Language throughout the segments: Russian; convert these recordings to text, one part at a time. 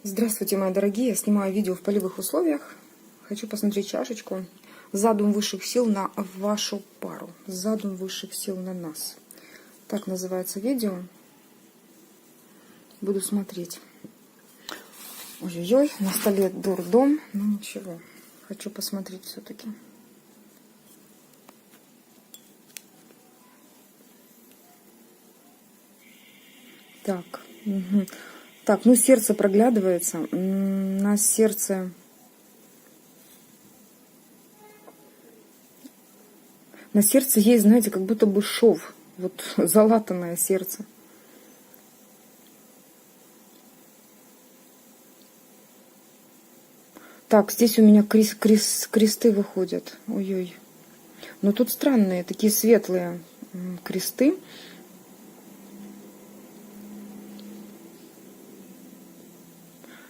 Здравствуйте, мои дорогие! Я снимаю видео в полевых условиях. Хочу посмотреть чашечку. Задум высших сил на вашу пару. Задум высших сил на нас. Так называется видео. Буду смотреть. Ой-ой-ой, на столе дурдом. Ну ничего, хочу посмотреть все-таки. Так, угу. Так, ну сердце проглядывается. На сердце... На сердце есть, знаете, как будто бы шов. Вот залатанное сердце. Так, здесь у меня кресты выходят. Ой-ой. Но тут странные, такие светлые кресты.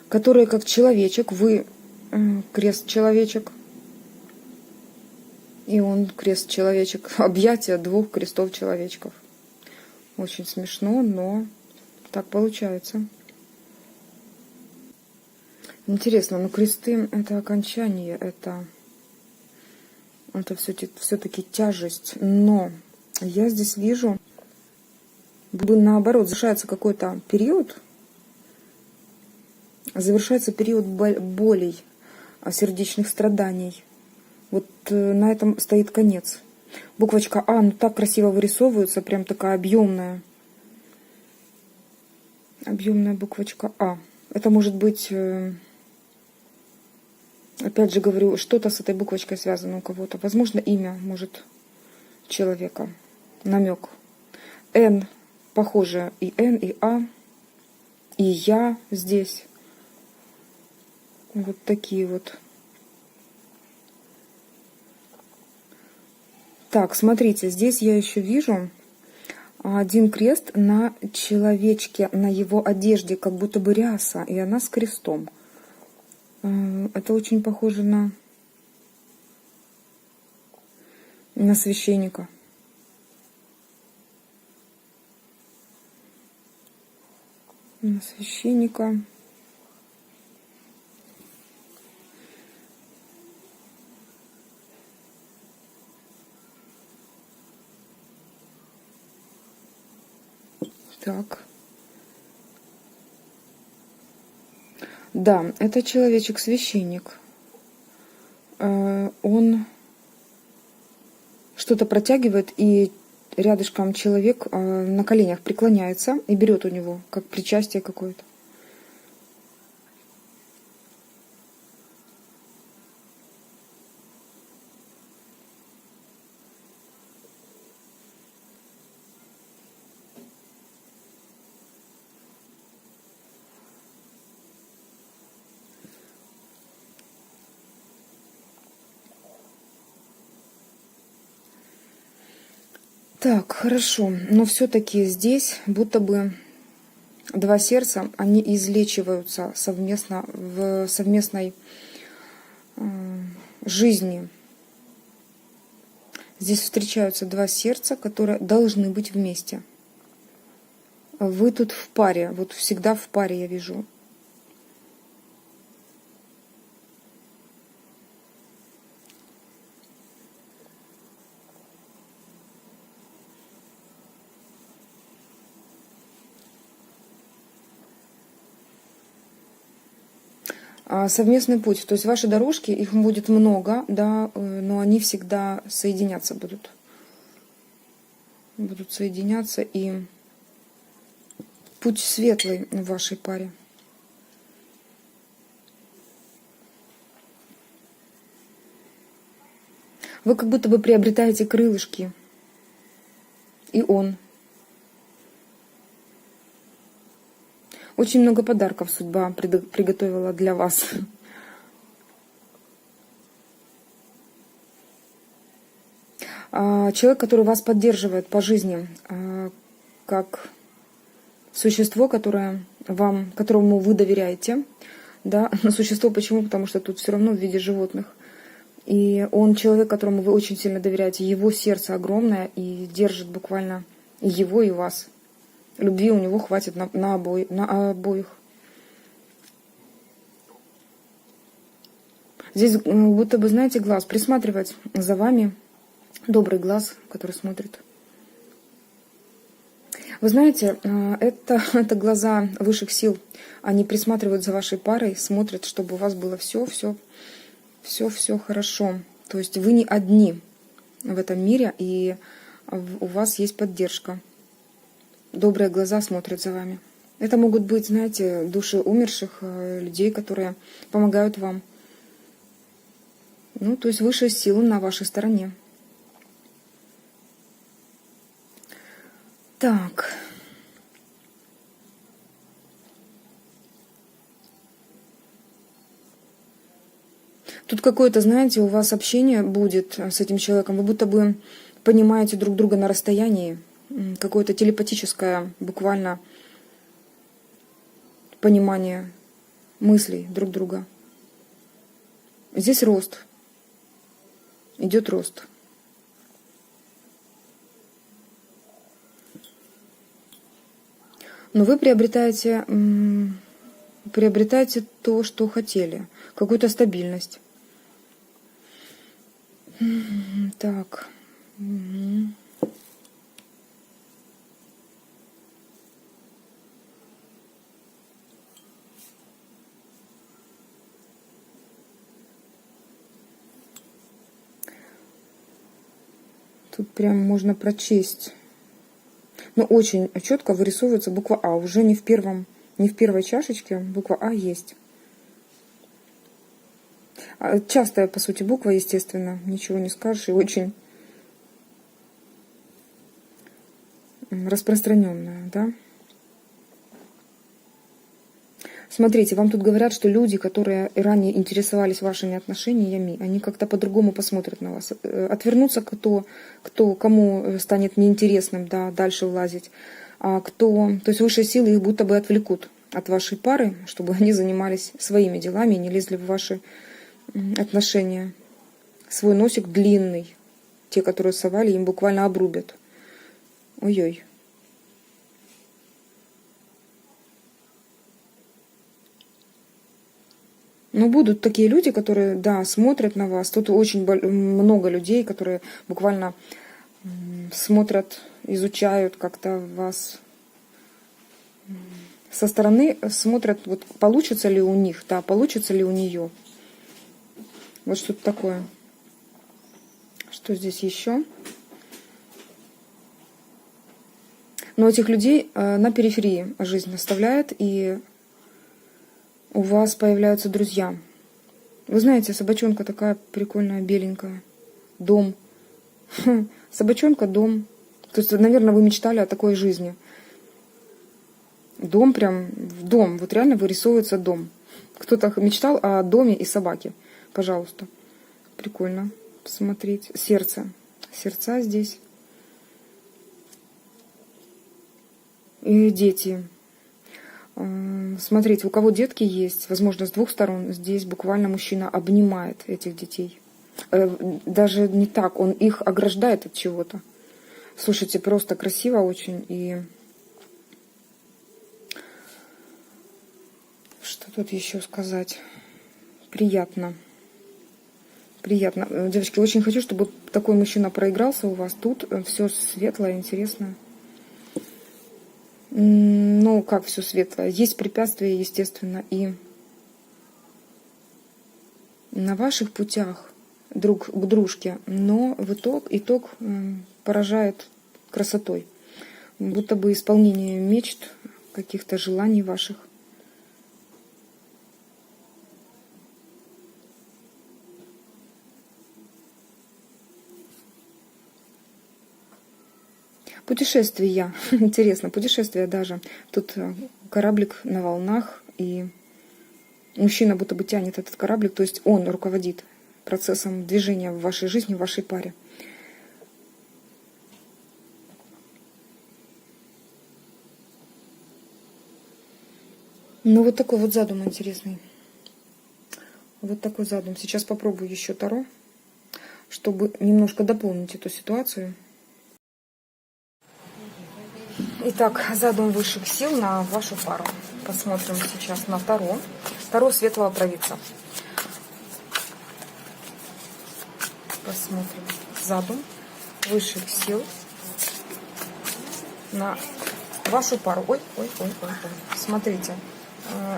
Которые как человечек. Вы крест-человечек. И он крест-человечек. Объятия двух крестов-человечков. Очень смешно, но так получается. Интересно, но кресты — это окончание, это все-таки тяжесть. Но я здесь вижу, наоборот, завершается какой-то период, завершается период болей, сердечных страданий. Вот на этом стоит конец. Буквочка А, ну так красиво вырисовывается, прям такая объемная. Объемная буквочка А. Это может быть, опять же говорю, что-то с этой буквочкой связано у кого-то. Возможно, имя, может, человека. Намек. Н, похоже, и Н, и А, и Я здесь. Вот такие вот. Так, смотрите, здесь я еще вижу один крест на человечке, на его одежде, как будто бы ряса, и она с крестом. Это очень похоже на священника. На священника. Так. Да, это человечек-священник. Он что-то протягивает, и рядышком человек на коленях преклоняется и берет у него, как причастие какое-то. Так, хорошо. Но все-таки здесь будто бы два сердца, они излечиваются совместно в совместной жизни. Здесь встречаются два сердца, которые должны быть вместе. Вы тут в паре, вот всегда в паре я вижу. Совместный путь, то есть ваши дорожки, их будет много, да, но они всегда соединяться будут. Будут соединяться, и путь светлый в вашей паре. Вы как будто бы приобретаете крылышки. И он. Очень много подарков судьба приготовила для вас. Человек, который вас поддерживает по жизни, как существо, которому вы доверяете. Да? Но существо почему? Потому что тут все равно в виде животных. И он человек, которому вы очень сильно доверяете. Его сердце огромное и держит буквально и его, и вас. Любви у него хватит на обоих. Здесь будто бы, знаете, глаз, присматривать за вами, добрый глаз, который смотрит. Вы знаете, это глаза высших сил. Они присматривают за вашей парой, смотрят, чтобы у вас было все хорошо. То есть вы не одни в этом мире, и у вас есть поддержка. Добрые глаза смотрят за вами. Это могут быть, знаете, души умерших людей, которые помогают вам. Ну, то есть высшие силы на вашей стороне. Так. Тут какое-то, знаете, у вас общение будет с этим человеком. Вы будто бы понимаете друг друга на расстоянии. Какое-то телепатическое, буквально, понимание мыслей друг друга. Здесь рост. Идет рост. Но вы приобретаете то, что хотели. Какую-то стабильность. Так. Тут прям можно прочесть. Но очень четко вырисовывается буква А. Уже не в первой чашечке буква А есть. Частая, по сути, буква, естественно. Ничего не скажешь. И очень распространенная, да? Смотрите, вам тут говорят, что люди, которые ранее интересовались вашими отношениями, они как-то по-другому посмотрят на вас. Отвернутся кому станет неинтересным, да, дальше влазить. То есть высшие силы их будто бы отвлекут от вашей пары, чтобы они занимались своими делами и не лезли в ваши отношения. Свой носик длинный. Те, которые совали, им буквально обрубят. Ой-ой. Но будут такие люди, которые, да, смотрят на вас. Тут очень много людей, которые буквально смотрят, изучают как-то вас со стороны, смотрят, вот получится ли у них, да, получится ли у нее. Вот что-то такое. Что здесь еще? Но этих людей на периферии жизнь оставляет, и у вас появляются друзья. Вы знаете, собачонка такая прикольная, беленькая. Дом. Собачонка, дом. То есть, наверное, вы мечтали о такой жизни. Дом прям, дом. Вот реально вырисовывается дом. Кто-то мечтал о доме и собаке. Пожалуйста. Прикольно посмотреть. Сердце. Сердца здесь. И дети. Смотрите, у кого детки есть, возможно, с двух сторон, здесь буквально мужчина обнимает этих детей. Даже не так, он их ограждает от чего-то. Слушайте, просто красиво очень. И что тут еще сказать? Приятно. Приятно. Девочки, очень хочу, чтобы такой мужчина проигрался у вас. Тут все светлое, интересное. Ну, как все светлое. Есть препятствия, естественно, и на ваших путях друг к дружке, но в итог поражает красотой. Будто бы исполнение мечт, каких-то желаний ваших. Путешествия. Интересно, путешествия даже. Тут кораблик на волнах, и мужчина будто бы тянет этот кораблик, то есть он руководит процессом движения в вашей жизни, в вашей паре. Ну, вот такой вот задум интересный. Вот такой задум. Сейчас попробую еще Таро, чтобы немножко дополнить эту ситуацию. Итак, задум высших сил на вашу пару. Посмотрим сейчас на Таро. Таро светлого провидца. Посмотрим задум высших сил на вашу пару. Ой. Смотрите,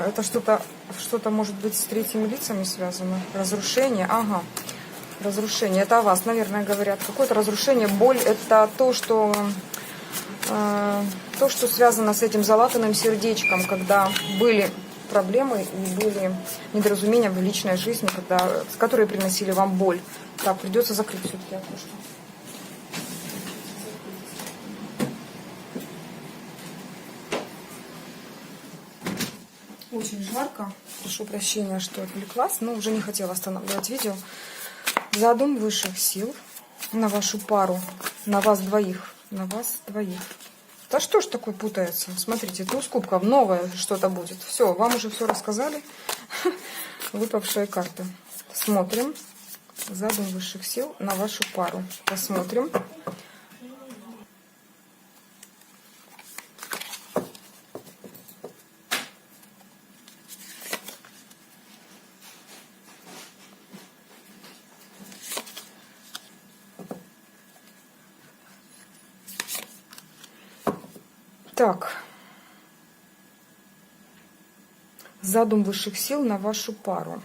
это что-то может быть с третьими лицами связано. Разрушение, ага. Разрушение, это о вас, наверное, говорят. Какое-то разрушение, боль, это то, что связано с этим залатанным сердечком, когда были проблемы и были недоразумения в личной жизни, которые приносили вам боль. Так, придется закрыть все-таки окошко. Очень жарко. Прошу прощения, что отвлеклась, но уже не хотела останавливать видео. Задум высших сил на вашу пару, на вас двоих. На вас двоих. Да что ж такое путается? Смотрите, туз кубков, новое что-то будет. Все, вам уже все рассказали. Выпавшие карты. Смотрим. Задум высших сил на вашу пару. Посмотрим. Так. Задум высших сил на вашу пару.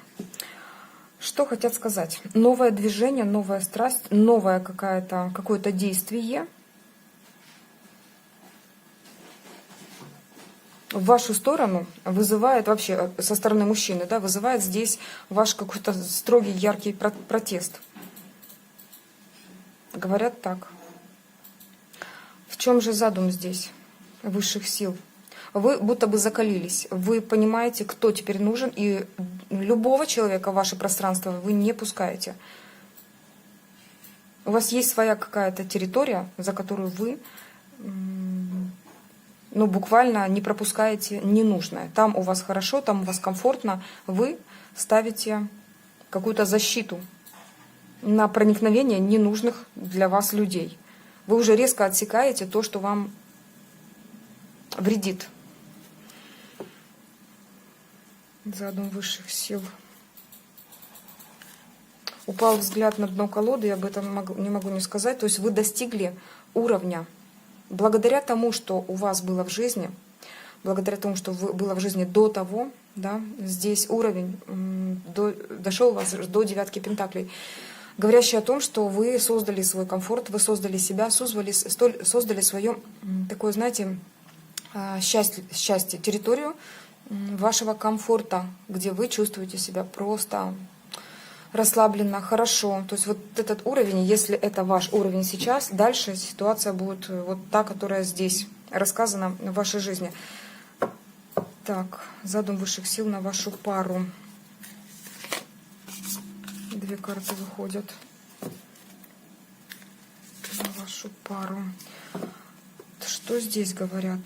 Что хотят сказать? Новое движение, новая страсть, новое какое-то действие в вашу сторону вызывает, вообще со стороны мужчины, да, вызывает здесь ваш какой-то строгий, яркий протест. Говорят так. В чем же задум здесь высших сил? Вы будто бы закалились, вы понимаете, кто теперь нужен, и любого человека в ваше пространство вы не пускаете. У вас есть своя какая-то территория, за которую вы буквально не пропускаете ненужное. Там у вас хорошо, там у вас комфортно, вы ставите какую-то защиту на проникновение ненужных для вас людей. Вы уже резко отсекаете то, что вам вредит. Задум высших сил. Упал взгляд на дно колоды, я об этом не могу не сказать. То есть вы достигли уровня, благодаря тому, что у вас было в жизни, благодаря тому, что было в жизни до того, да, здесь уровень дошел у вас до 9 пентаклей, говорящий о том, что вы создали свой комфорт, вы создали себя, создали свое такое, знаете, счастье, территорию вашего комфорта, где вы чувствуете себя просто расслабленно, хорошо. То есть вот этот уровень, если это ваш уровень сейчас, дальше ситуация будет вот та, которая здесь рассказана в вашей жизни. Так, задум высших сил на вашу пару. 2 карты выходят на вашу пару. Что здесь говорят?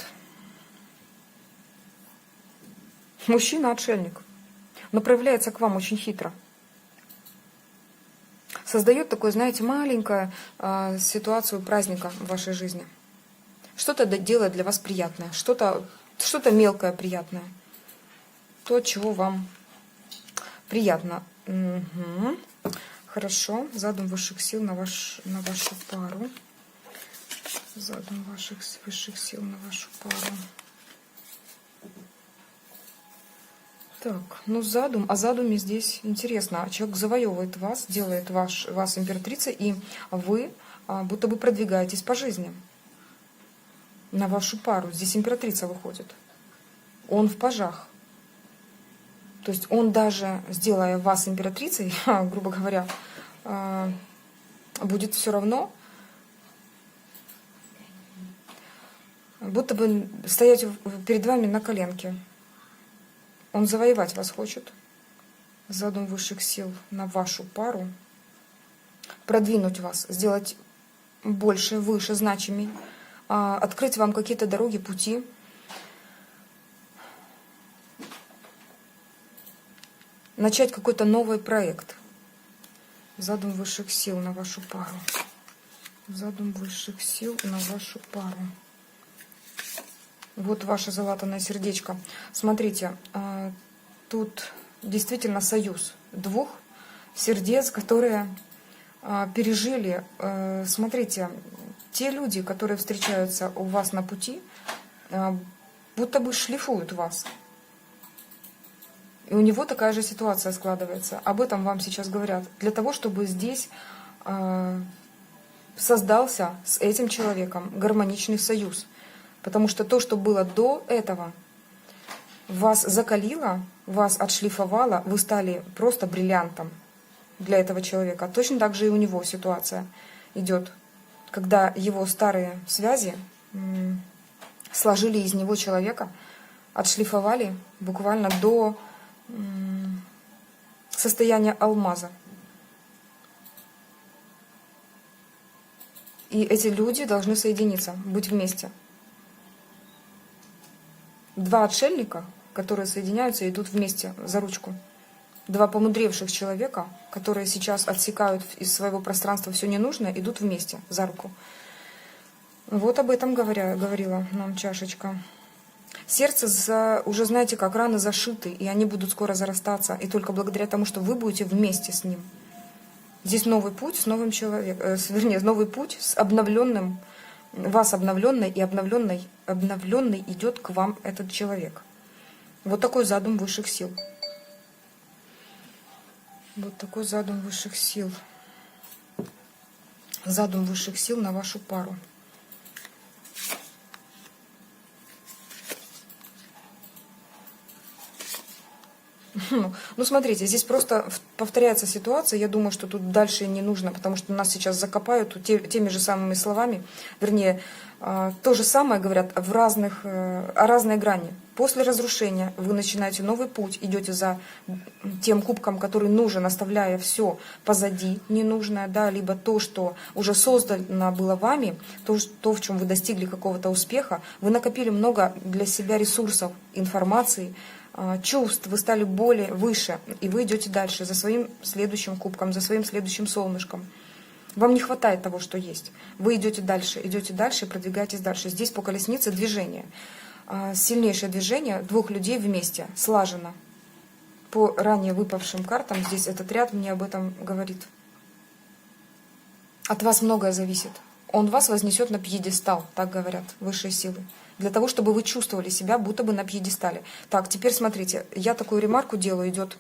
Мужчина-отшельник, но проявляется к вам очень хитро. Создает такую, знаете, маленькую ситуацию праздника в вашей жизни. Что-то делает для вас приятное, что-то мелкое приятное. То, чего вам приятно. Угу. Хорошо. Задум высших сил на вашу пару. Задум высших сил на вашу пару. Так, ну о задуме здесь интересно. Человек завоевывает вас, делает вас императрицей, и вы будто бы продвигаетесь по жизни на вашу пару. Здесь императрица выходит. Он в пажах. То есть он даже, сделая вас императрицей, грубо говоря, будет все равно будто бы стоять перед вами на коленке. Он завоевать вас хочет. Задум высших сил на вашу пару. Продвинуть вас, сделать больше, выше, значимей. Открыть вам какие-то дороги, пути. Начать какой-то новый проект. Задум высших сил на вашу пару. Задум высших сил на вашу пару. Вот ваше залатанное сердечко. Смотрите, тут действительно союз 2 сердец, которые пережили. Смотрите, те люди, которые встречаются у вас на пути, будто бы шлифуют вас. И у него такая же ситуация складывается. Об этом вам сейчас говорят. Для того, чтобы здесь создался с этим человеком гармоничный союз. Потому что то, что было до этого, вас закалило, вас отшлифовало, вы стали просто бриллиантом для этого человека. Точно так же и у него ситуация идет, когда его старые связи сложили из него человека, отшлифовали буквально до состояния алмаза. И эти люди должны соединиться, быть вместе. Два отшельника, которые соединяются и идут вместе за ручку. Два помудревших человека, которые сейчас отсекают из своего пространства все ненужное, идут вместе за руку. Вот об этом говорила нам чашечка. Сердце уже, знаете, как раны зашиты, и они будут скоро зарастаться. И только благодаря тому, что вы будете вместе с ним. Здесь новый путь с новым человеком, вернее, новый путь с обновленным, вас обновленный и обновленный идет к вам этот человек. Вот такой задум высших сил. Вот такой задум высших сил. Задум высших сил на вашу пару. Ну, смотрите, здесь просто повторяется ситуация. Я думаю, что тут дальше не нужно, потому что нас сейчас закопают теми же самыми словами. Вернее, то же самое говорят о разной грани. После разрушения вы начинаете новый путь, идете за тем кубком, который нужен, оставляя все позади ненужное, да, либо то, что уже создано было вами, то, в чем вы достигли какого-то успеха. Вы накопили много для себя ресурсов, информации, чувств, вы стали более выше, и вы идете дальше за своим следующим кубком, за своим следующим солнышком. Вам не хватает того, что есть. Вы идете дальше и продвигаетесь дальше. Здесь по колеснице движение. Сильнейшее движение двух людей вместе, слаженно. По ранее выпавшим картам здесь этот ряд мне об этом говорит. От вас многое зависит. Он вас вознесет на пьедестал, так говорят высшие силы. Для того, чтобы вы чувствовали себя будто бы на пьедестале. Так, теперь смотрите, я такую ремарку делаю, идет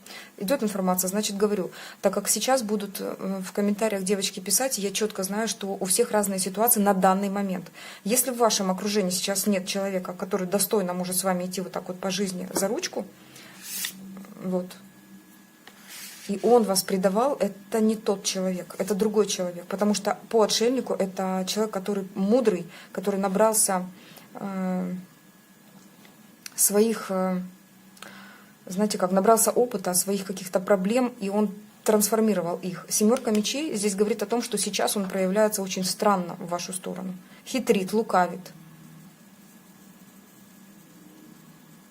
информация, значит говорю. Так как сейчас будут в комментариях девочки писать, я четко знаю, что у всех разные ситуации на данный момент. Если в вашем окружении сейчас нет человека, который достойно может с вами идти вот так вот по жизни за ручку, вот, и он вас предавал, это не тот человек, это другой человек. Потому что по отшельнику это человек, который мудрый, который набрался своих, знаете как, набрался опыта, своих каких-то проблем, и он трансформировал их. Семерка мечей здесь говорит о том, что сейчас он проявляется очень странно в вашу сторону. Хитрит, лукавит.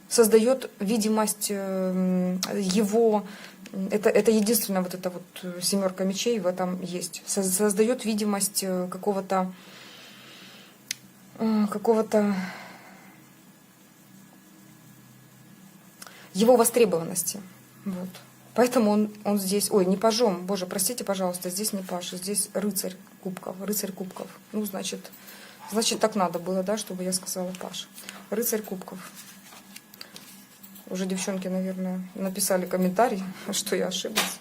Создает видимость его... Это единственное, вот эта вот семерка мечей в этом есть. Создает видимость какого-то его востребованности. Вот. Поэтому он здесь... Ой, не пажом, боже, простите, пожалуйста, здесь не паж, здесь рыцарь кубков. Ну, значит, так надо было, да, чтобы я сказала паж. Рыцарь кубков. Уже девчонки, наверное, написали комментарий, что я ошиблась.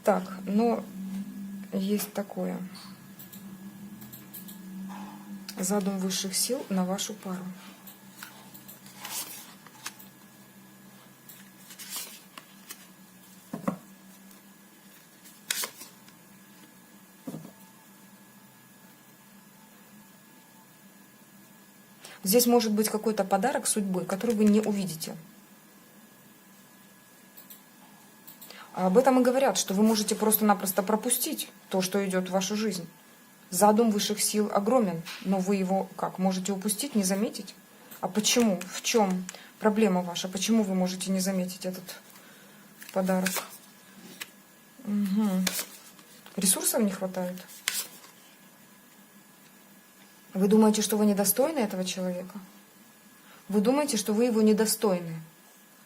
Так, но есть такое. Задум высших сил на вашу пару. Здесь может быть какой-то подарок судьбы, который вы не увидите. А об этом и говорят, что вы можете просто-напросто пропустить то, что идет в вашу жизнь. Задум высших сил огромен, но вы его как? Можете упустить, не заметить? А почему? В чем проблема ваша? Почему вы можете не заметить этот подарок? Угу. Ресурсов не хватает? Вы думаете, что вы недостойны этого человека? Вы думаете, что вы его недостойны?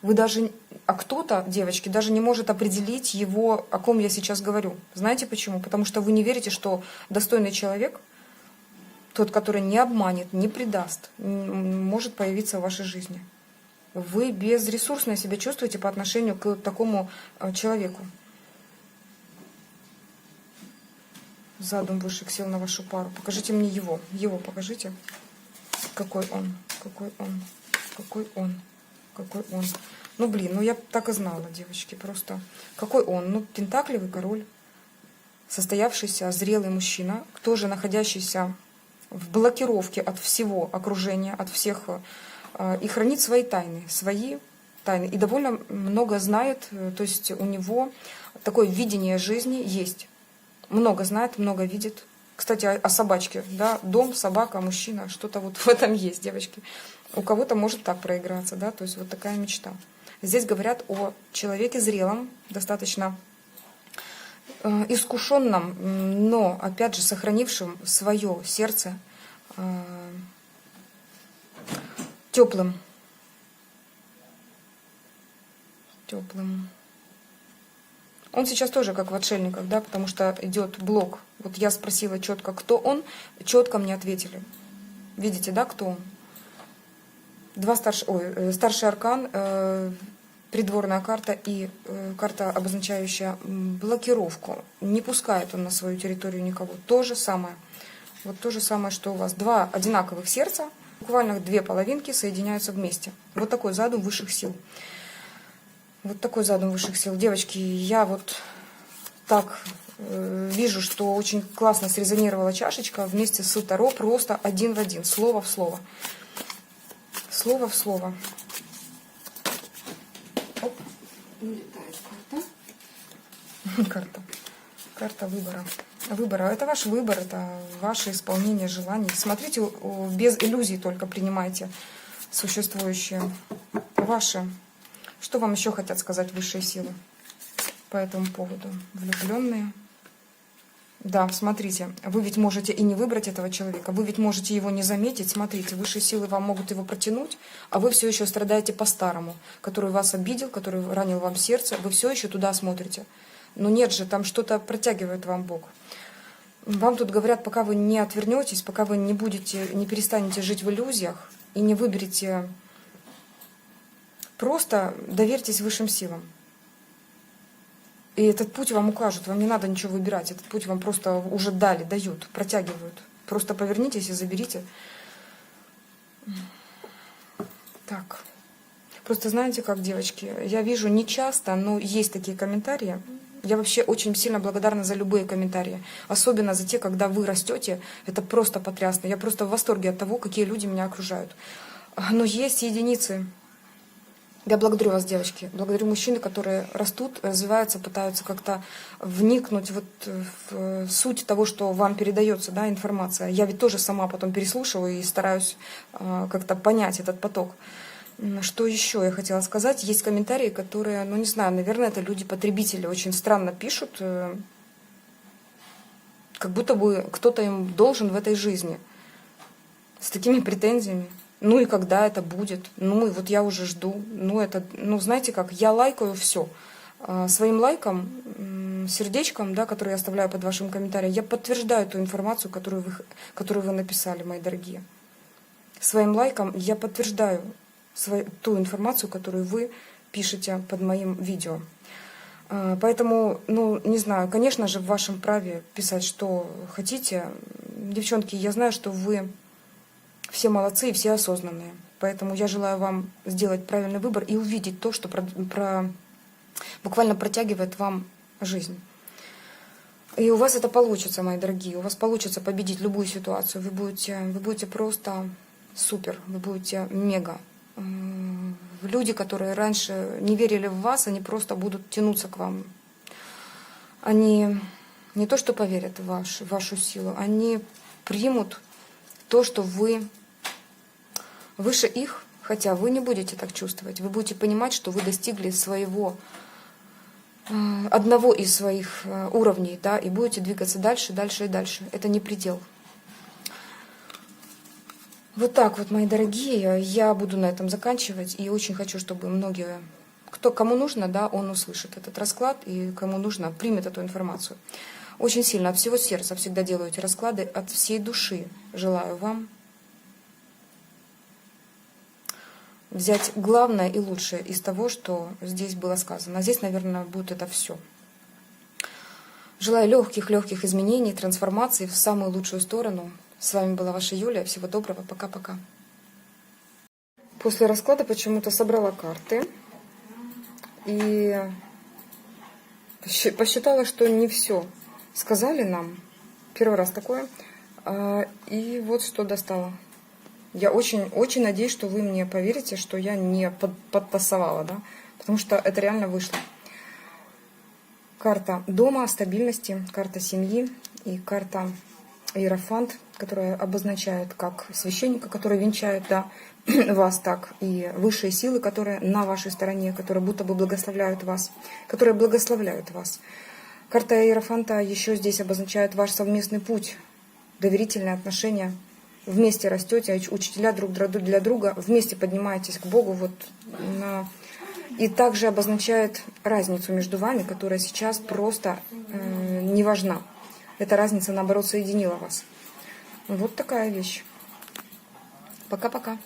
Вы даже, а кто-то, девочки, даже не может определить его, о ком я сейчас говорю. Знаете почему? Потому что вы не верите, что достойный человек, тот, который не обманет, не предаст, может появиться в вашей жизни. Вы безресурсно себя чувствуете по отношению к такому человеку. Задум высших сил на вашу пару. Покажите мне его. Его покажите. Какой он? Какой он? Какой он? Какой он? Ну, блин, ну я так и знала, девочки, просто. Какой он? Ну, пентаклевый король, состоявшийся, зрелый мужчина, тоже находящийся в блокировке от всего окружения, от всех, и хранит свои тайны, и довольно много знает, то есть у него такое видение жизни есть. Много знает, много видит. Кстати, о собачке, да, дом, собака, мужчина, что-то вот в этом есть, девочки. У кого-то может так проиграться, да, то есть вот такая мечта. Здесь говорят о человеке зрелом, достаточно искушенном, но, опять же, сохранившем свое сердце теплым. Он сейчас тоже как в отшельниках, да, потому что идет блок. Вот я спросила четко, кто он, четко мне ответили. Видите, да, кто он? Старший аркан, придворная карта и карта, обозначающая блокировку. Не пускает он на свою территорию никого. То же самое. Вот то же самое, что у вас. Два одинаковых сердца, буквально две половинки соединяются вместе. Вот такой задум высших сил. Вот такой задум высших сил. Девочки, я вот так вижу, что очень классно срезонировала чашечка вместе с Таро, просто один в один, слово в слово. Слово в слово. Оп. Улетает карта. Карта выбора. Это ваш выбор, это ваше исполнение желаний. Смотрите, без иллюзий только принимайте существующие. Ваши. Что вам еще хотят сказать высшие силы по этому поводу? Влюбленные. Да, смотрите, вы ведь можете и не выбрать этого человека, вы ведь можете его не заметить. Смотрите, высшие силы вам могут его протянуть, а вы все еще страдаете по-старому, который вас обидел, который ранил вам сердце, вы все еще туда смотрите. Но нет же, там что-то протягивает вам Бог. Вам тут говорят, пока вы не отвернетесь, пока вы не перестанете жить в иллюзиях и не выберете. Просто доверьтесь высшим силам. И этот путь вам укажут, вам не надо ничего выбирать. Этот путь вам просто уже дают, протягивают. Просто повернитесь и заберите. Так. Просто знаете как, девочки, я вижу не часто, но есть такие комментарии. Я вообще очень сильно благодарна за любые комментарии. Особенно за те, когда вы растете. Это просто потрясно. Я просто в восторге от того, какие люди меня окружают. Но есть единицы. Я благодарю вас, девочки. Благодарю мужчин, которые растут, развиваются, пытаются как-то вникнуть вот в суть того, что вам передается, да, информация. Я ведь тоже сама потом переслушиваю и стараюсь как-то понять этот поток. Что еще я хотела сказать? Есть комментарии, которые, ну не знаю, наверное, это люди-потребители очень странно пишут, как будто бы кто-то им должен в этой жизни. С такими претензиями. Ну и когда это будет? Ну и вот я уже жду. Ну знаете как, я лайкаю все. Своим лайком, сердечком, да, который я оставляю под вашим комментарием, я подтверждаю ту информацию, которую вы написали, мои дорогие. Своим лайком я подтверждаю ту информацию, которую вы пишете под моим видео. Поэтому, ну, не знаю, конечно же, в вашем праве писать, что хотите. Девчонки, я знаю, что вы все молодцы и все осознанные. Поэтому я желаю вам сделать правильный выбор и увидеть то, что буквально протягивает вам жизнь. И у вас это получится, мои дорогие. У вас получится победить любую ситуацию. Вы будете просто супер. Вы будете мега. Люди, которые раньше не верили в вас, они просто будут тянуться к вам. Они не то что поверят в вашу силу, они примут то, что вы выше их, хотя вы не будете так чувствовать. Вы будете понимать, что вы достигли одного из своих уровней, да, и будете двигаться дальше, дальше и дальше. Это не предел. Вот так вот, мои дорогие, я буду на этом заканчивать. И очень хочу, чтобы многие, кому нужно, да, он услышит этот расклад. И кому нужно, примет эту информацию. Очень сильно, от всего сердца всегда делаю эти расклады. От всей души желаю вам взять главное и лучшее из того, что здесь было сказано. А здесь, наверное, будет это все. Желаю легких изменений, трансформаций в самую лучшую сторону. С вами была ваша Юлия. Всего доброго. Пока-пока. После расклада почему-то собрала карты. И посчитала, что не все сказали нам. Первый раз такое. И вот что достала. Я очень надеюсь, что вы мне поверите, что я не подтасовала, да? Потому что это реально вышло. Карта дома, стабильности, карта семьи и карта Иерофант, которая обозначает как священника, который венчает, да, вас, так и высшие силы, которые на вашей стороне, которые будто бы благословляют вас, которые благословляют вас. Карта Иерофанта еще здесь обозначает ваш совместный путь, доверительные отношения. Вместе растете, учителя друг для друга, вместе поднимаетесь к Богу. Вот, и также обозначает разницу между вами, которая сейчас просто не важна. Эта разница, наоборот, соединила вас. Вот такая вещь. Пока-пока.